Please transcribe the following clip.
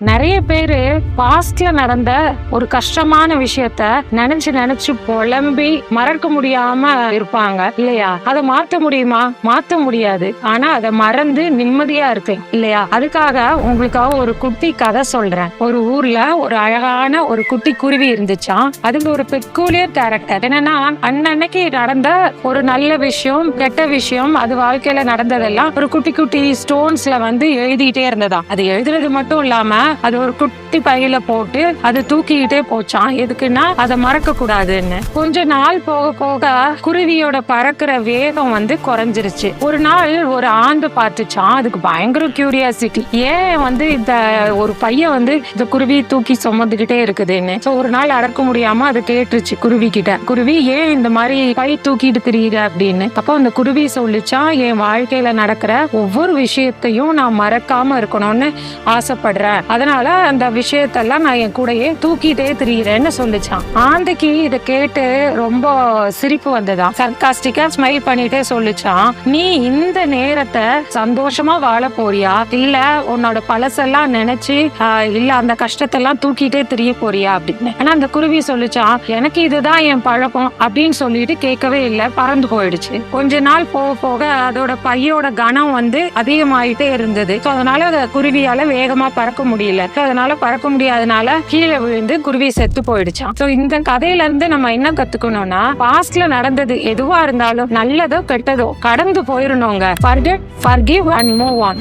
நிறைய பேரு பாஸ்ட்ல நடந்த ஒரு கஷ்டமான விஷயத்த நினைச்சு புலம்பி மறக்க முடியாம இருப்பாங்க இல்லையா? அதை மாத்த முடியுமா? மாத்த முடியாது. ஆனா அதை மறந்து நிம்மதியா இருக்கு இல்லையா? அதுக்காக உங்களுக்காக ஒரு குட்டி கதை சொல்றேன். ஒரு ஊர்ல ஒரு அழகான ஒரு குட்டி குருவி இருந்துச்சாம். அதுல ஒரு பெக்கூலியர் கேரக்டர் என்னன்னா, அன்னைக்கு நடந்த ஒரு நல்ல விஷயம், கெட்ட விஷயம், அது வாழ்க்கையில நடந்ததெல்லாம் ஒரு குட்டி குட்டி ஸ்டோன்ஸ்ல எழுதிட்டே இருந்ததா. அது எழுதுறது மட்டும் இல்லாம அது ஒரு குட்டி பையில போட்டு அது தூக்கிக்கிட்டே போச்சான். எதுக்குன்னா அதை மறக்க கூடாதுன்னு. கொஞ்ச நாள் போக போக குருவியோட பறக்கிற வேகம் குறைஞ்சிருச்சு. ஒரு நாள் ஒரு ஆண்டு பார்த்துச்சான். அதுக்கு பயங்கர கியூரியாசிட்டி, ஏன் இந்த ஒரு பைய இந்த குருவி தூக்கி சுமந்துகிட்டே இருக்குதுன்னு. ஒரு நாள் அடக்க முடியாம அது கேட்டுருச்சு குருவி கிட்ட, குருவி ஏன் இந்த மாதிரி பை தூக்கிட்டு திரியுற அப்படின்னு. அப்போ அந்த குருவி சொல்லிச்சான், என் வாழ்க்கையில நடக்கிற ஒவ்வொரு விஷயத்தையும் நான் மறக்காம இருக்கணும்னு ஆசைப்படுறேன், அதனால அந்த விஷயத்தெல்லாம் நான் என் கூடயே தூக்கிட்டே திரியிறேன்னு சொல்லிச்சான். ஆந்தைக்கு இதை கேட்டு ரொம்ப சிரிப்பு வந்ததா. சர்காஸ்டிக்கா ஸ்மைல் பண்ணிட்டே சொல்லிச்சான், நீ இந்த நேரத்தை சந்தோஷமா வாழ போறியா, இல்ல உன்னோட பழசெல்லாம் நினைச்சு இல்ல அந்த கஷ்டத்தெல்லாம் தூக்கிட்டே திரிய போறியா அப்படின்னு. ஆனா அந்த குருவி சொல்லிச்சான், எனக்கு இதுதான் என் பழக்கம் அப்படின்னு சொல்லிட்டு கேட்கவே இல்லை, பறந்து போயிடுச்சு. கொஞ்ச நாள் போக போக அதோட பையோட கனம் அதிகமாயிட்டே இருந்தது. அதனால குருவியால வேகமா பறக்க முடியல. அதனால பறக்க முடியாதனால கீழே விழுந்து குருவி செத்து போயிடுச்சான். இந்த கதையில இருந்து நம்ம என்ன கத்துக்கணும்னா, பாஸ்ட்ல நடந்தது எதுவா இருந்தாலும் நல்லதோ கெட்டதோ கடந்து போயிடணுங்க. Forget, forgive and move on.